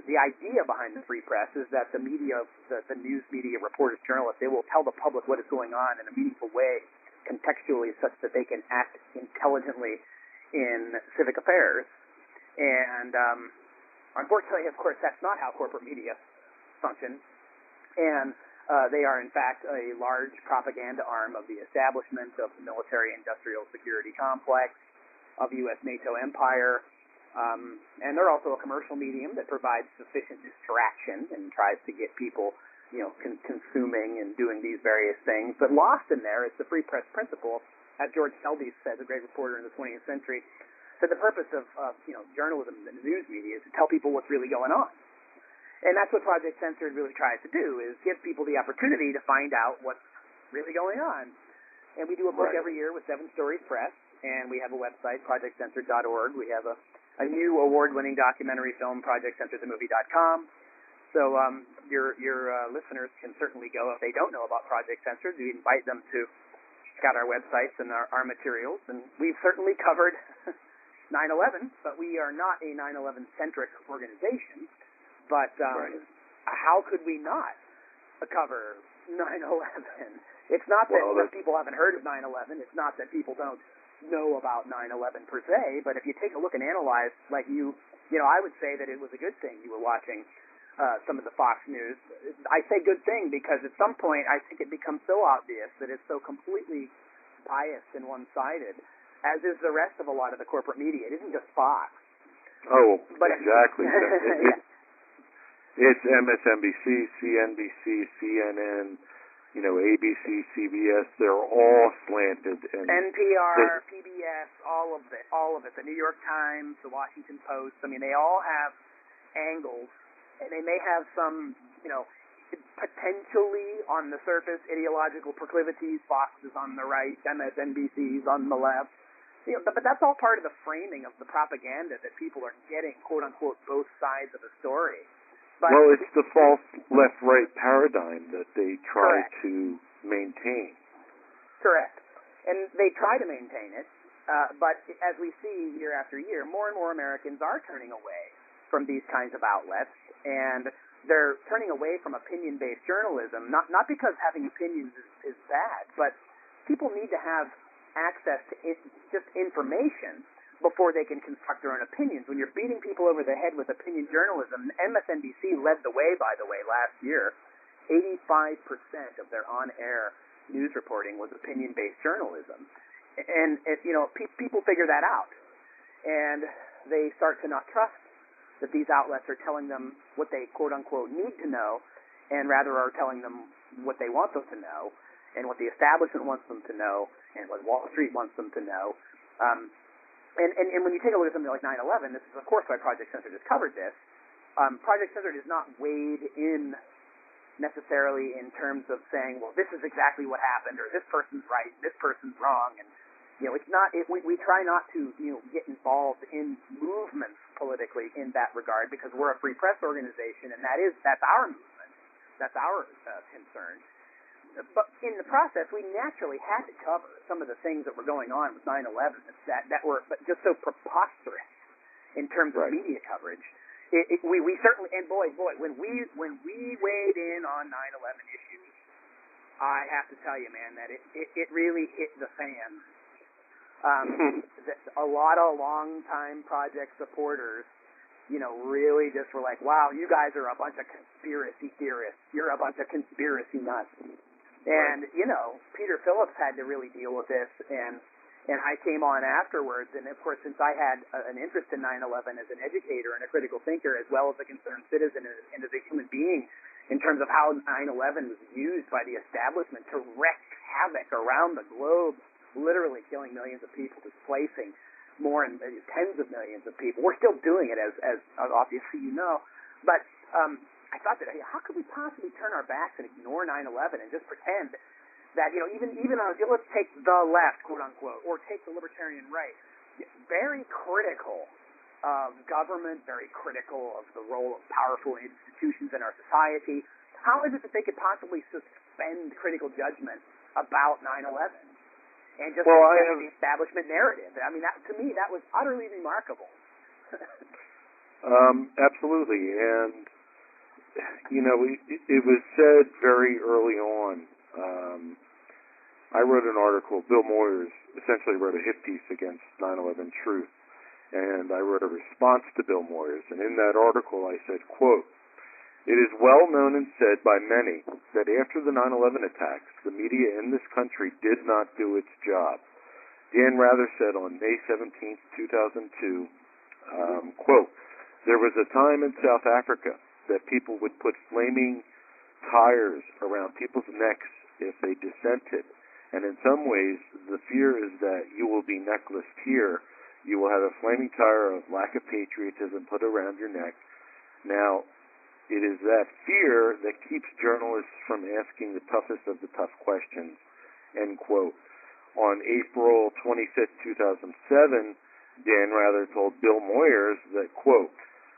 the idea behind the free press is that the media, the news media, reporters, journalists, they will tell the public what is going on in a meaningful way, contextually, such that they can act intelligently in civic affairs. And unfortunately, of course, that's not how corporate media function. And they are, in fact, a large propaganda arm of the establishment of the military-industrial security complex, of U.S. NATO empire. And they're also a commercial medium that provides sufficient distraction and tries to get people, consuming and doing these various things. But lost in there is the free press principle, as George Selby said, the great reporter in the 20th century, said the purpose of journalism and the news media is to tell people what's really going on. And that's what Project Censored really tries to do, is give people the opportunity to find out what's really going on. And we do a book every year with 7 Stories Press, and we have a website, projectcensored.org. We have a new award-winning documentary film, projectcensoredthemovie.com. So your listeners can certainly go, if they don't know about Project Censored, we invite them to check out our websites and our materials. And we've certainly covered 9/11, but we are not a 9/11-centric organization. But how could we not cover 9/11? It's not that people haven't heard of 9/11. It's not that people don't know about 9/11 per se. But if you take a look and analyze, like I would say that it was a good thing you were watching some of the Fox News. I say good thing because at some point I think it becomes so obvious that it's so completely biased and one-sided, as is the rest of a lot of the corporate media. It isn't just Fox. Oh, but exactly. It's MSNBC, CNBC, CNN, ABC, CBS. They're all slanted. And NPR, PBS, all of it. The New York Times, the Washington Post. I mean, they all have angles, and they may have some, potentially on the surface ideological proclivities. Fox is on the right, MSNBC is on the left. But that's all part of the framing of the propaganda that people are getting, quote unquote, both sides of the story. But it's the false left-right paradigm that they try to maintain. Correct. And they try to maintain it, but as we see year after year, more and more Americans are turning away from these kinds of outlets, and they're turning away from opinion-based journalism, not because having opinions is bad, but people need to have access to just information before they can construct their own opinions. When you're beating people over the head with opinion journalism, MSNBC led the way, by the way, last year. 85% of their on-air news reporting was opinion-based journalism. And people figure that out. And they start to not trust that these outlets are telling them what they, quote-unquote, need to know, and rather are telling them what they want them to know, and what the establishment wants them to know, and what Wall Street wants them to know. And when you take a look at something like 9/11, this is, of course, why Project Censored has covered this. Project Censored is not weighed in necessarily in terms of saying, well, this is exactly what happened, or this person's right, this person's wrong. And, it's not, we try not to, get involved in movements politically in that regard, because we're a free press organization, and that's our movement. That's our concern. But in the process, we naturally had to cover some of the things that were going on with 9/11 that were just so preposterous in terms of media coverage. We certainly, and boy, when we weighed in on 9/11 issues, I have to tell you, man, that it really hit the fan. A lot of longtime project supporters, really just were like, wow, you guys are a bunch of conspiracy theorists. You're a bunch of conspiracy nuts. And, Peter Phillips had to really deal with this, and I came on afterwards, and of course, since I had an interest in 9/11 as an educator and a critical thinker, as well as a concerned citizen and as a human being, in terms of how 9/11 was used by the establishment to wreak havoc around the globe, literally killing millions of people, displacing more than tens of millions of people. We're still doing it, as obviously but I thought that, how could we possibly turn our backs and ignore 9/11 and just pretend that, even let's take the left, quote unquote, or take the libertarian right, very critical of government, very critical of the role of powerful institutions in our society. How is it that they could possibly suspend critical judgment about 9/11 and just the establishment narrative? I mean, to me, that was utterly remarkable. Absolutely. And, you know, it was said very early on. I wrote an article, Bill Moyers essentially wrote a hit piece against 9/11 Truth, and I wrote a response to Bill Moyers. And in that article I said, quote, "It is well known and said by many that after the 9/11 attacks, the media in this country did not do its job." Dan Rather said on May 17th, 2002, quote, "There was a time in South Africa that people would put flaming tires around people's necks if they dissented. And in some ways, the fear is that you will be necklaced here. You will have a flaming tire of lack of patriotism put around your neck. Now, it is that fear that keeps journalists from asking the toughest of the tough questions," end quote. On April 25th, 2007, Dan Rather told Bill Moyers that, quote,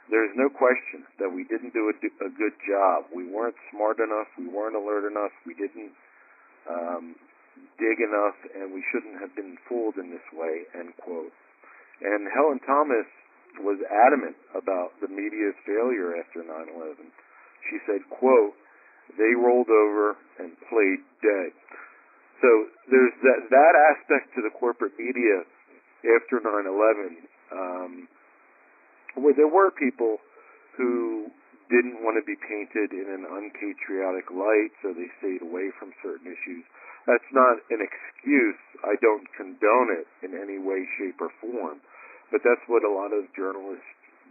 "There is no question that we didn't do a good job. We weren't smart enough. We weren't alert enough. We didn't dig enough, and we shouldn't have been fooled in this way," end quote. And Helen Thomas was adamant about the media's failure after 9/11. She said, quote, "They rolled over and played dead." So there's that aspect to the corporate media after 9/11, where there were people who didn't want to be painted in an unpatriotic light, so they stayed away from certain issues. That's not an excuse. I don't condone it in any way, shape, or form. But that's what a lot of journalists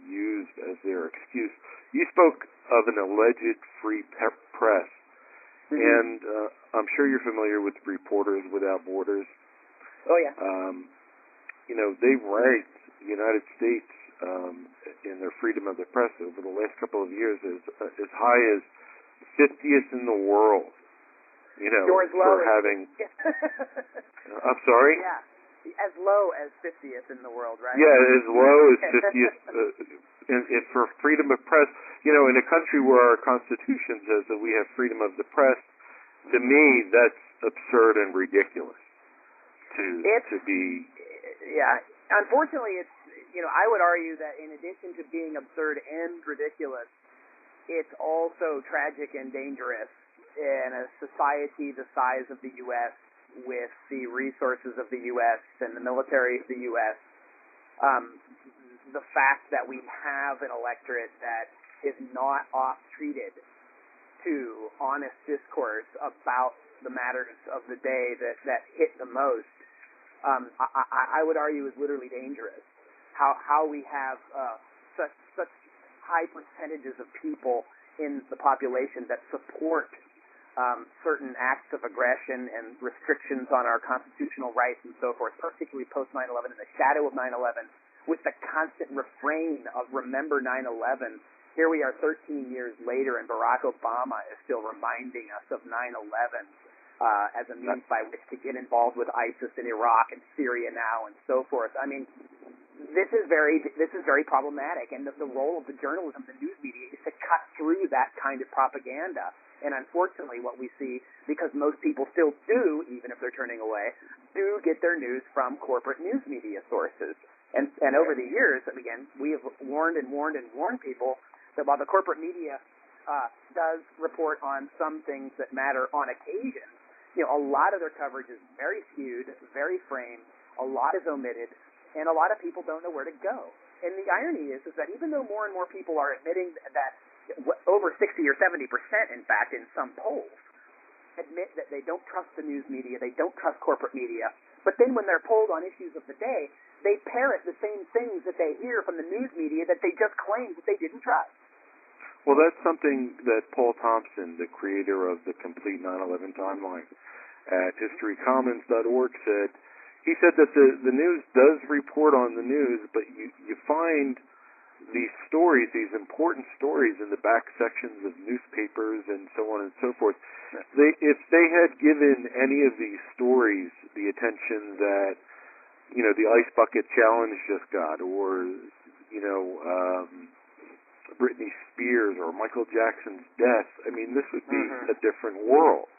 used as their excuse. You spoke of an alleged free press, and I'm sure you're familiar with Reporters Without Borders. Oh, yeah. You know, they ranked the United States in their freedom of the press over the last couple of years as high as 50th in the world. You know, for having... I'm sorry? Yeah, as low as 50th in the world, right? Yeah, as low as 50th for freedom of press. You know, in a country where our Constitution says that we have freedom of the press, to me, that's absurd and ridiculous to be... Yeah, unfortunately, it's, you know, I would argue that in addition to being absurd and ridiculous, it's also tragic and dangerous in a society the size of the U.S., with the resources of the U.S. and the military of the U.S., the fact that we have an electorate that is not off-treated to honest discourse about the matters of the day that hit the most, I would argue is literally dangerous. How we have such high percentages of people in the population that support certain acts of aggression and restrictions on our constitutional rights and so forth, particularly post 9/11, in the shadow of 9/11, with the constant refrain of remember 9/11. Here we are 13 years later, and Barack Obama is still reminding us of 9/11 as a means by which to get involved with ISIS in Iraq and Syria now and so forth. I mean, this is very problematic, and the role of the journalism, the news media, is to cut through that kind of propaganda. And unfortunately, what we see, because most people still do, even if they're turning away, do get their news from corporate news media sources. And over the years, again, we have warned and warned and warned people that while the corporate media does report on some things that matter on occasion, you know, a lot of their coverage is very skewed, very framed, a lot is omitted, and a lot of people don't know where to go. And the irony is that even though more and more people are admitting that over 60 or 70%, in fact, in some polls, admit that they don't trust the news media, they don't trust corporate media, but then when they're polled on issues of the day, they parrot the same things that they hear from the news media that they just claimed that they didn't trust. Well, that's something that Paul Thompson, the creator of the complete 9/11 timeline at historycommons.org, said. He said that the news does report on the news, but you find these stories, these important stories, in the back sections of newspapers and so on and so forth. If they had given any of these stories the attention that, you know, the Ice Bucket Challenge just got, or, you know, Britney Spears or Michael Jackson's death, I mean, this would be a different world.